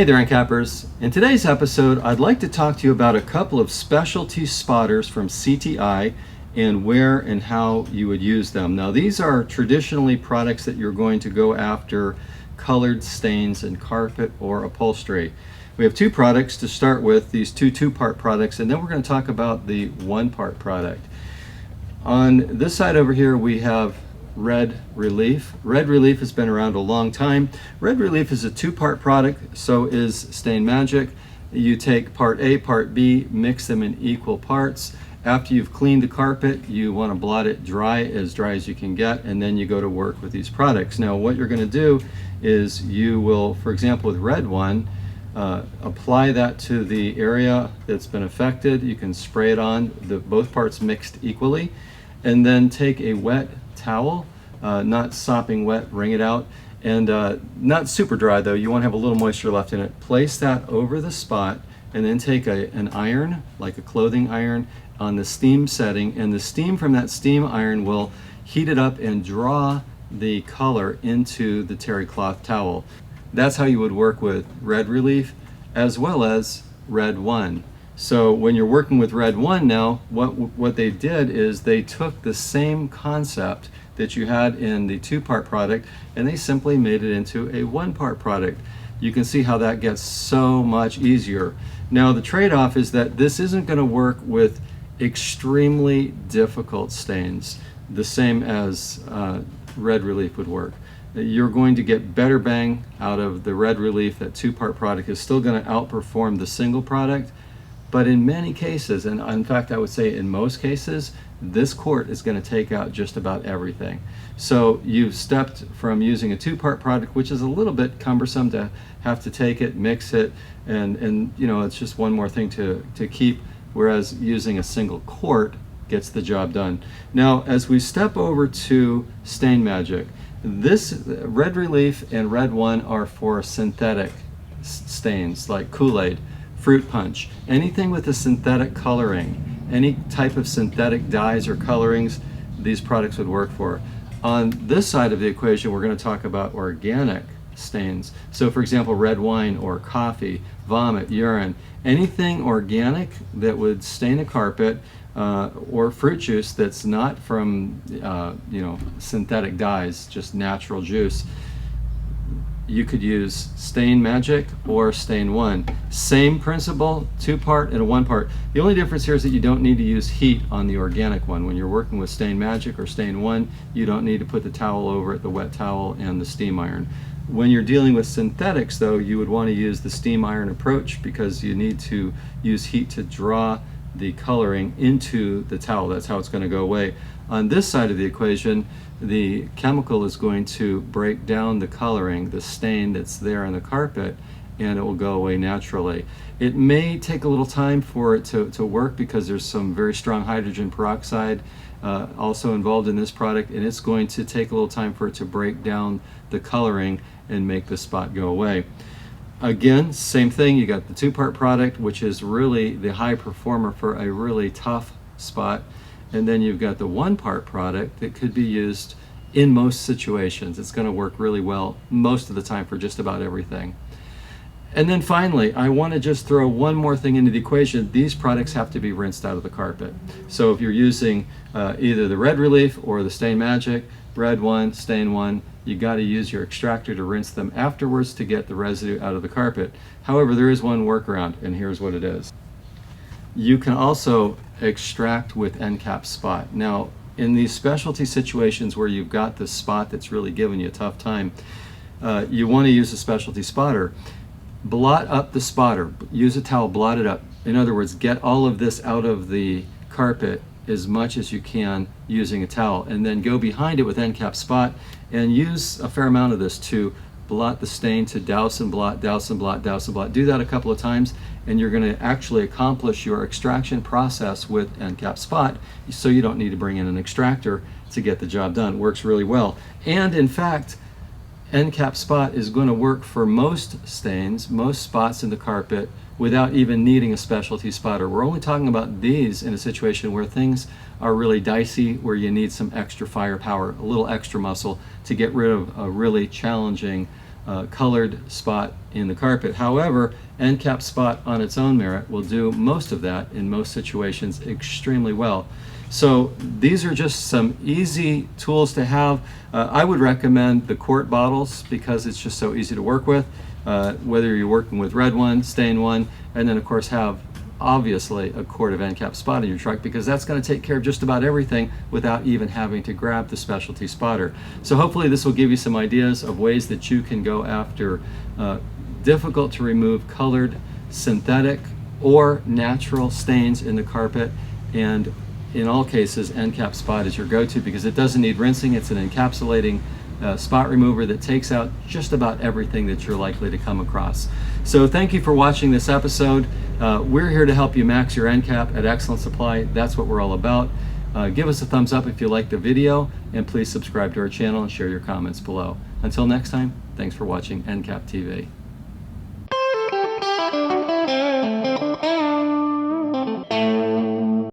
Hey there, Endcappers. In today's episode, I'd like to talk to you about a couple of specialty spotters from CTI and where and how you would use them. Now, these are traditionally products that you're going to go after colored stains in carpet or upholstery. We have two products to start with, these two-part products, and then we're going to talk about the one-part product. On this side over here, we have Red Relief. Red Relief has been around a long time. Red Relief is a two-part product, so is Stain Magic. You take part A, part B, mix them in equal parts. After you've cleaned the carpet, you want to blot it dry as you can get, and then you go to work with these products. Now, what you're going to do is you will, for example, with Red 1, apply that to the area that's been affected. You can spray it on, both parts mixed equally, and then take a wet towel, not sopping wet, wring it out, and not super dry though, you want to have a little moisture left in it. Place that over the spot and then take an iron, like a clothing iron, on the steam setting, and the steam from that steam iron will heat it up and draw the color into the terry cloth towel. That's how you would work with Red Relief as well as Red 1. So when you're working with Red 1 now, what they did is they took the same concept that you had in the two-part product and they simply made it into a one-part product. You can see how that gets so much easier. Now the trade-off is that this isn't going to work with extremely difficult stains, the same as Red Relief would work. You're going to get better bang out of the Red Relief. That two-part product is still going to outperform the single product. But in many cases, and in fact I would say in most cases, this quart is going to take out just about everything. So you've stepped from using a two-part product, which is a little bit cumbersome to have to take it, mix it, and you know, it's just one more thing to keep, whereas using a single quart gets the job done. Now, as we step over to Stain Magic, this Red Relief and Red 1 are for synthetic stains like Kool-Aid, fruit punch, anything with a synthetic coloring, any type of synthetic dyes or colorings, these products would work for. On this side of the equation, we're going to talk about organic stains. So for example, red wine or coffee, vomit, urine, anything organic that would stain a carpet, or fruit juice that's not from synthetic dyes, just natural juice. You could use Stain Magic or Stain 1. Same principle, two-part and a one-part. The only difference here is that you don't need to use heat on the organic one. When you're working with Stain Magic or Stain 1, you don't need to put the towel over it, the wet towel and the steam iron. When you're dealing with synthetics though, you would want to use the steam iron approach because you need to use heat to draw the coloring into the towel. That's how it's going to go away. On this side of the equation, the chemical is going to break down the coloring, the stain that's there on the carpet, and it will go away naturally. It may take a little time for it to work because there's some very strong hydrogen peroxide also involved in this product, and it's going to take a little time for it to break down the coloring and make the spot go away. Again, same thing, you got the two-part product, which is really the high performer for a really tough spot. And then you've got the one-part product that could be used in most situations. It's going to work really well most of the time for just about everything. And then finally, I want to just throw one more thing into the equation. These products have to be rinsed out of the carpet. So if you're using either the Red Relief or the Stain Magic, Red 1, Stain 1, you got to use your extractor to rinse them afterwards to get the residue out of the carpet. However, there is one workaround, and here's what it is. You can also extract with Endcap spot. Now, in these specialty situations where you've got this spot that's really giving you a tough time, you want to use a specialty spotter. Blot up the spotter. Use a towel, blot it up. In other words, get all of this out of the carpet as much as you can using a towel, and then go behind it with Endcap spot and use a fair amount of this to blot the stain, to douse and blot, douse and blot, douse and blot. Do that a couple of times and you're going to actually accomplish your extraction process with Endcap spot, so you don't need to bring in an extractor to get the job done. It works really well. And in fact, Endcap spot is going to work for most stains, most spots in the carpet, without even needing a specialty spotter. We're only talking about these in a situation where things are really dicey, where you need some extra firepower, a little extra muscle to get rid of a really challenging colored spot in the carpet. However, end-cap spot on its own merit will do most of that in most situations extremely well. So these are just some easy tools to have. I would recommend the quart bottles because it's just so easy to work with, whether you're working with Red-1, Stain-1, and then of course have obviously a quart of end-cap spot in your truck, because that's going to take care of just about everything without even having to grab the specialty spotter. So hopefully this will give you some ideas of ways that you can go after difficult to remove colored, synthetic, or natural stains in the carpet. And in all cases, end-cap spot is your go-to because it doesn't need rinsing. It's an encapsulating spot remover that takes out just about everything that you're likely to come across. So thank you for watching this episode. We're here to help you max your end cap at Excellent Supply. That's what we're all about. Give us a thumbs up if you like the video, and please subscribe to our channel and share your comments below. Until next time, thanks for watching NCAP TV.